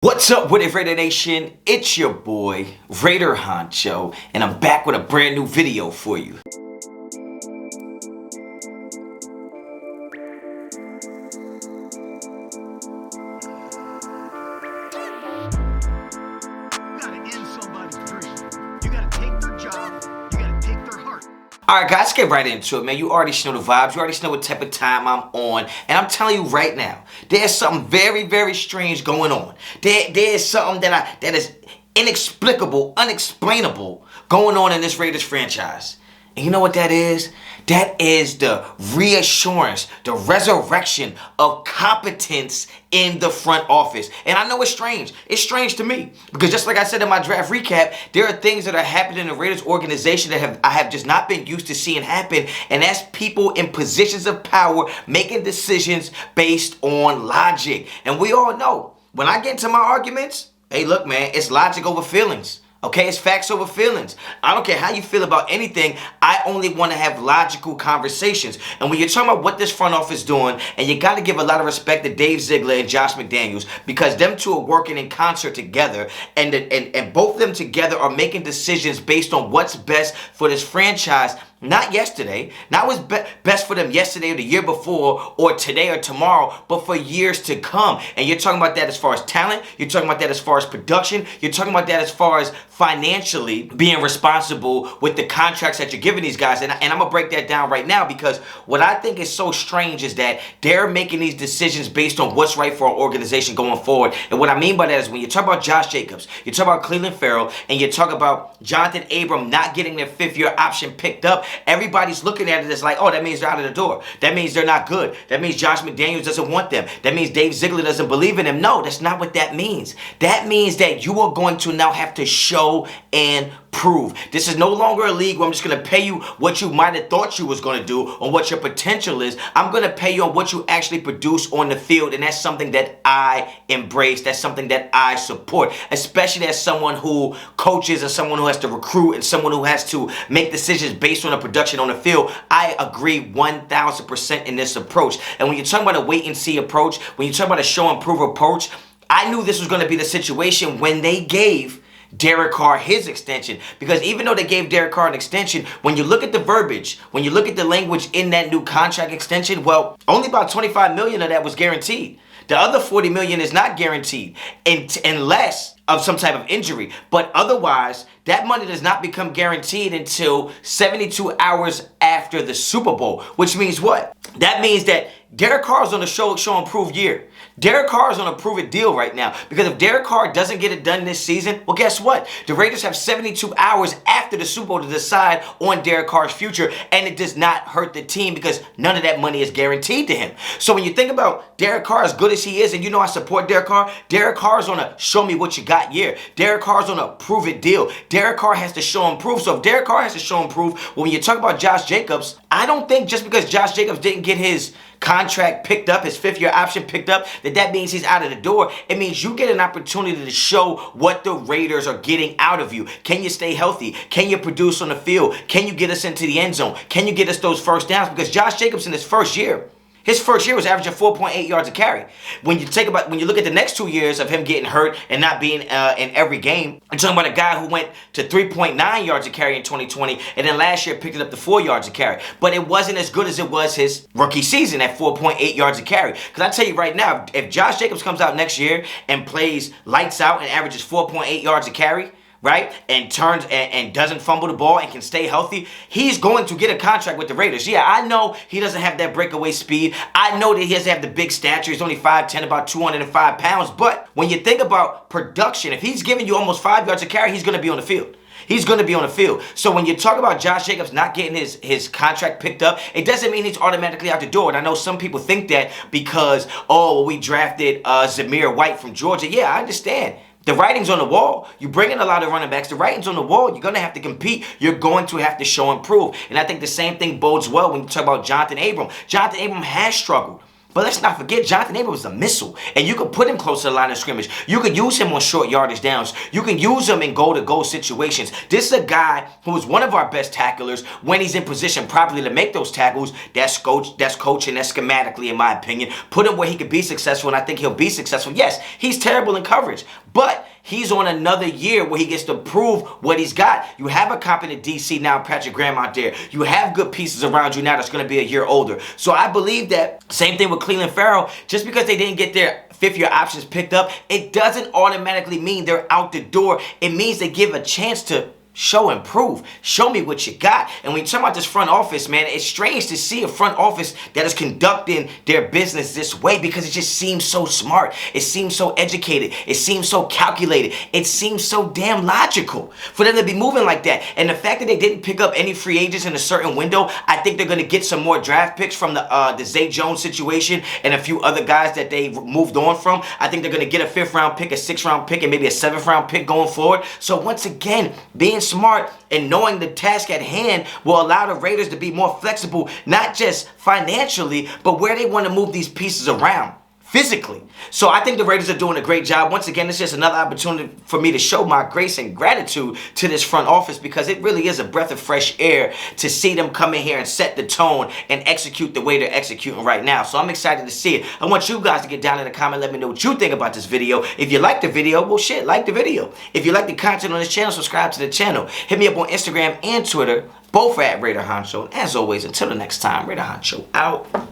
What's up with it, Raider Nation? It's your boy, Raider Honcho, and I'm back with a brand new video for you. Alright guys, let's get right into it, man. You already know the vibes. You already know what type of time I'm on. And I'm telling you right now, there's something very, very strange going on. There's something that is inexplicable, unexplainable going on in this Raiders franchise. And you know what that is? That is the reassurance, the resurrection of competence in the front office. And I know it's strange. It's strange to me. Because just like I said in my draft recap, there are things that are happening in the Raiders organization that I have just not been used to seeing happen. And that's people in positions of power making decisions based on logic. And we all know, when I get into my arguments, hey, look, man, it's logic over feelings. Okay, it's facts over feelings. I don't care how you feel about anything. I only want to have logical conversations. And when you're talking about what this front office is doing, and you got to give a lot of respect to Dave Ziegler and Josh McDaniels, because them two are working in concert together, and both of them together are making decisions based on what's best for this franchise. Not yesterday, not what's best for them yesterday or the year before or today or tomorrow, but for years to come. And you're talking about that as far as talent, you're talking about that as far as production, you're talking about that as far as financially being responsible with the contracts that you're giving these guys. And I'm going to break that down right now, because what I think is so strange is that they're making these decisions based on what's right for our organization going forward. And what I mean by that is when you talk about Josh Jacobs, you talk about Cleveland Farrell, and you talk about Jonathan Abram not getting their fifth-year option picked up, everybody's looking at it as like, oh, that means they're out of the door. That means they're not good. That means Josh McDaniels doesn't want them. That means Dave Ziegler doesn't believe in them. No, that's not what that means. That means that you are going to now have to show and prove. This is no longer a league where I'm just going to pay you what you might have thought you was going to do or what your potential is. I'm going to pay you on what you actually produce on the field, and that's something that I embrace. That's something that I support, especially as someone who coaches and someone who has to recruit and someone who has to make decisions based on the production on the field. I agree 1,000% in this approach. And when you're talking about a wait and see approach, when you're talking about a show and prove approach, I knew this was going to be the situation when they gave Derek Carr his extension. Because even though they gave Derek Carr an extension, when you look at the verbiage, when you look at the language in that new contract extension, well, only about $25 million of that was guaranteed. The other $40 million is not guaranteed unless of some type of injury. But otherwise, that money does not become guaranteed until 72 hours after the Super Bowl. Which means what? That means that Derek Carr is on a show and prove year. Derek Carr is on a prove it deal right now. Because if Derek Carr doesn't get it done this season, well, guess what? The Raiders have 72 hours after the Super Bowl to decide on Derek Carr's future, and it does not hurt the team because none of that money is guaranteed to him. So when you think about Derek Carr, as good as he is, and you know I support Derek Carr is on a show me what you got year. Derek Carr is on a prove it deal. Derek Carr has to show and prove. So if Derek Carr has to show and prove, when you talk about Josh Jacobs, I don't think just because Josh Jacobs didn't get his contract picked up, his fifth-year option picked up, that means he's out of the door. It means you get an opportunity to show what the Raiders are getting out of you. Can you stay healthy? Can you produce on the field? Can you get us into the end zone? Can you get us those first downs? Because Josh Jacobs in his first year was averaging 4.8 yards a carry. When you look at the next 2 years of him getting hurt and not being in every game, I'm talking about a guy who went to 3.9 yards a carry in 2020, and then last year picked it up to 4 yards a carry. But it wasn't as good as it was his rookie season at 4.8 yards a carry. Because I tell you right now, if Josh Jacobs comes out next year and plays lights out and averages 4.8 yards a carry, right, and turns and doesn't fumble the ball and can stay healthy, he's going to get a contract with the Raiders. Yeah, I know he doesn't have that breakaway speed. I know that he doesn't have the big stature. He's only 5'10", about 205 pounds. But when you think about production, if he's giving you almost 5 yards a carry, he's going to be on the field. He's going to be on the field. So when you talk about Josh Jacobs not getting his contract picked up, it doesn't mean he's automatically out the door. And I know some people think that because, oh, we drafted Zamir White from Georgia. Yeah, I understand. The writing's on the wall. You bring in a lot of running backs. The writing's on the wall. You're going to have to compete. You're going to have to show and prove. And I think the same thing bodes well when you talk about Jonathan Abram. Jonathan Abram has struggled. But let's not forget, Jonathan Abram was a missile. And you could put him close to the line of scrimmage. You could use him on short yardage downs. You can use him in goal-to-goal situations. This is a guy who is one of our best tacklers when he's in position properly to make those tackles. That's coaching, that's schematically, in my opinion. Put him where he could be successful, and I think he'll be successful. Yes, he's terrible in coverage, but he's on another year where he gets to prove what he's got. You have a competent DC now, Patrick Graham out there. You have good pieces around you now that's going to be a year older. So I believe that same thing with Cleveland Farrell. Just because they didn't get their fifth-year options picked up, it doesn't automatically mean they're out the door. It means they give a chance to show and prove. Show me what you got. And when you talk about this front office, man, it's strange to see a front office that is conducting their business this way, because it just seems so smart. It seems so educated. It seems so calculated. It seems so damn logical for them to be moving like that. And the fact that they didn't pick up any free agents in a certain window, I think they're going to get some more draft picks from the Zay Jones situation and a few other guys that they moved on from. I think they're going to get a 5th-round pick, a 6th-round pick, and maybe a 7th-round pick going forward. So once again, being smart and knowing the task at hand will allow the Raiders to be more flexible, not just financially, but where they want to move these pieces around physically. So I think the Raiders are doing a great job. Once again, it's just another opportunity for me to show my grace and gratitude to this front office, because it really is a breath of fresh air to see them come in here and set the tone and execute the way they're executing right now. So I'm excited to see it. I want you guys to get down in the comment, let me know what you think about this video. If you like the video, well shit, like the video. If you like the content on this channel, subscribe to the channel. Hit me up on Instagram and Twitter, both at Raider Honcho. As always, until the next time, Raider Honcho out.